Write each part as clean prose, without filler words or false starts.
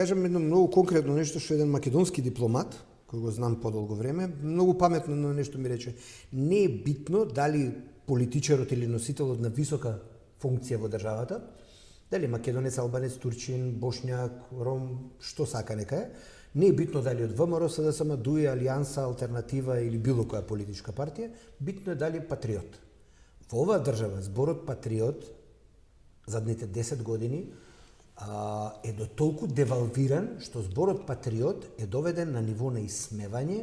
Кажам едно многу конкретно нешто што еден македонски дипломат, кој го знам подолго време, многу паметно на нешто ми рече. Не е битно дали политичарот или носителот на висока функција во државата, дали македонец, албанец, турчин, бошњак, ром, што сака нека е, не е битно дали од ВМРО, СДСМ, ДУИ, Алијанса, Алтернатива или било која политичка партија, битно е дали е патриот. Во оваа држава зборот патриот задните 10 години е до толку девалвиран што зборот патриот е доведен на ниво на исмевање,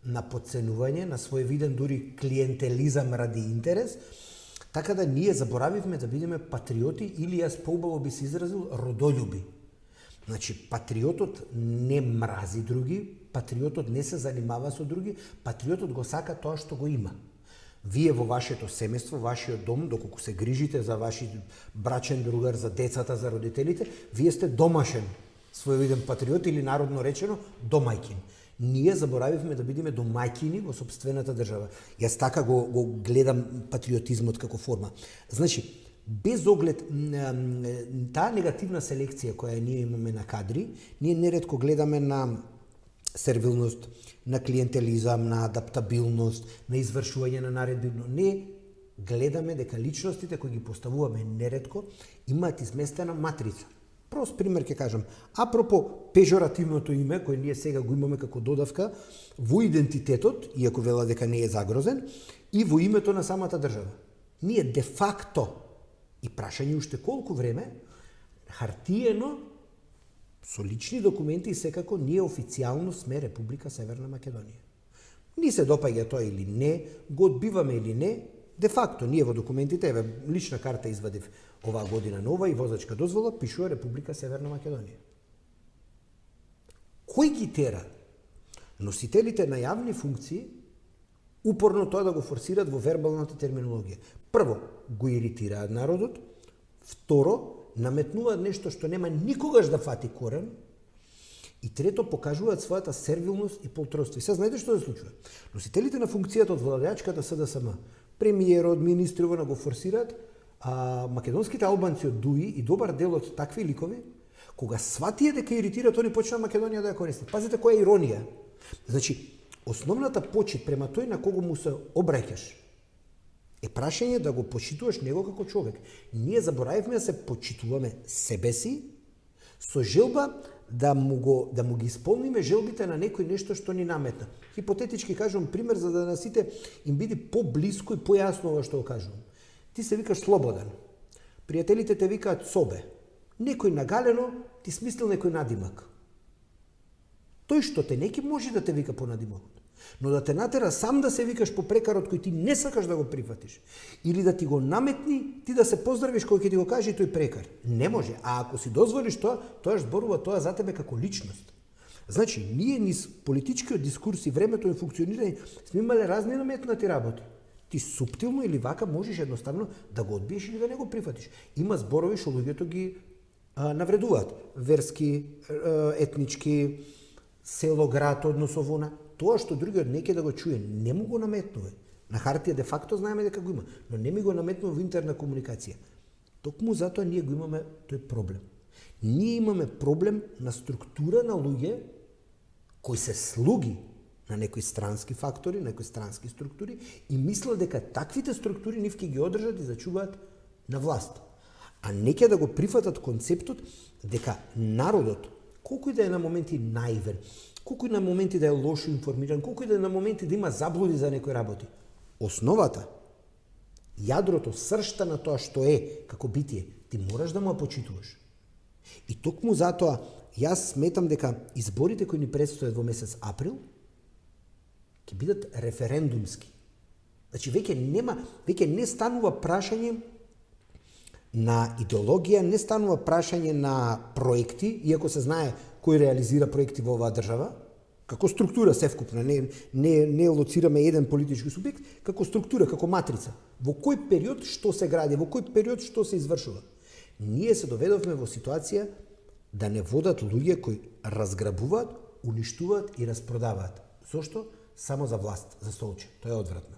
на подценување, на своевиден дури клиентелизам ради интерес, така да ние заборавивме да бидеме патриоти или јас поубаво би се изразил родолюби. Значи, патриотот не мрази други, патриотот не се занимава со други, патриотот го сака тоа што го има. Вие во вашето семејство, вашиот дом, доколку се грижите за ваши брачен другар, за децата, за родителите, вие сте домашен своевиден патриот или народно речено домајкин. Ние заборавивме да бидеме домајкини во сопствената држава. Јас така го гледам патриотизмот како форма. Значи, без оглед таа негативна селекција која ние имаме на кадри, ние неретко гледаме на сервилност, на клиентелизам, на адаптабилност, на извршување на наредби, но не гледаме дека личностите кои ги поставуваме неретко имаат изместена матрица. Прост пример ќе кажам. Апропо пежоративното име, кој ние сега го имаме како додавка во идентитетот, иако вела дека не е загрозен, и во името на самата држава. Ние де факто, и прашање уште колку време, хартиено, со лични документи и секако ние официјално сме Република Северна Македонија. Ни се допаѓа тоа или не, го одбиваме или не, де факто ние во документите, еве лична карта извадив оваа година нова и возачка дозвола, пишува Република Северна Македонија. Кој ги тера носителите на јавни функции упорно тоа да го форсираат во вербалната терминологија? Прво, го иритираат народот, второ, наметнуваат нешто што нема никогаш да фати корен, и трето, покажуваат својата сервилност и полтроство. И сега знаете што се случува? Носителите на функцијата од владеачката СДСМ, премиерот, министрова го форсираат, а македонските албанци од ДУИ и добар дел од такви ликови, кога сватија дека иритираат, они почнаа Македонија да ја користат. Пазите која иронија. Значи, основната почит према тој на кого му се обраќаш е прашање да го почитуваш него како човек. Ние заборавивме да се почитуваме себе си со желба да му ги исполниме желбите на некој нешто што ни наметна. Хипотетички кажувам пример за да на сите им биде поблиско и појасно ова што го кажувам. Ти се викаш Слободан. Пријателите те викаат Собе. Некој нагалено ти смислил некој надимак. Тој што те неки може да те вика по надимакот, но да те натера сам да се викаш по прекарот кој ти не сакаш да го прифатиш, или да ти го наметни, ти да се поздравиш кој ќе ти го каже тој прекар. Не може. А ако си дозволиш тоа, тоа зборува тоа за тебе како личност. Значи, ние низ политичкиот дискурс и времето на функционирање сме имале разни наметнати работи. Ти суптилно или вака можеш едноставно да го одбиеш или да не го прифатиш. Има зборови што луѓето ги навредуваат. Верски, етнички, село, град, односо вона. Тоа што другиот не ќе да го чуе, не му го наметнува. На хартија де факто знаеме дека го има, но не ми го наметнува во интерна комуникација. Токму затоа ние го имаме тој проблем. Ние имаме проблем на структура на луѓе кои се слуги на некои странски фактори, некои странски структури и мислат дека таквите структури нив ќе ги одржат и зачуваат на власт. А не ќе да го прифатат концептот дека народот, колку и да е на моменти наивен, колку и на моменти да е лошо информиран, колку и да е на моменти да има заблуди за некои работи, основата, јадрото, сршта на тоа што е како битие, ти мораш да му ја почитуваш. И токму затоа јас сметам дека изборите кои ни предстојат во месец април ќе бидат референдумски. Значи веќе не станува прашање на идеологија, не станува прашање на проекти, иако се знае кој реализира проекти во оваа држава, како структура севкупна, не лоцираме еден политички субјект, како структура, како матрица. Во кој период што се гради, во кој период што се извршува. Ние се доведовме во ситуација да не водат луѓе кои разграбуваат, уништуваат и распродаваат. Зошто? Само за власт, за столче. Тоа е одвратно.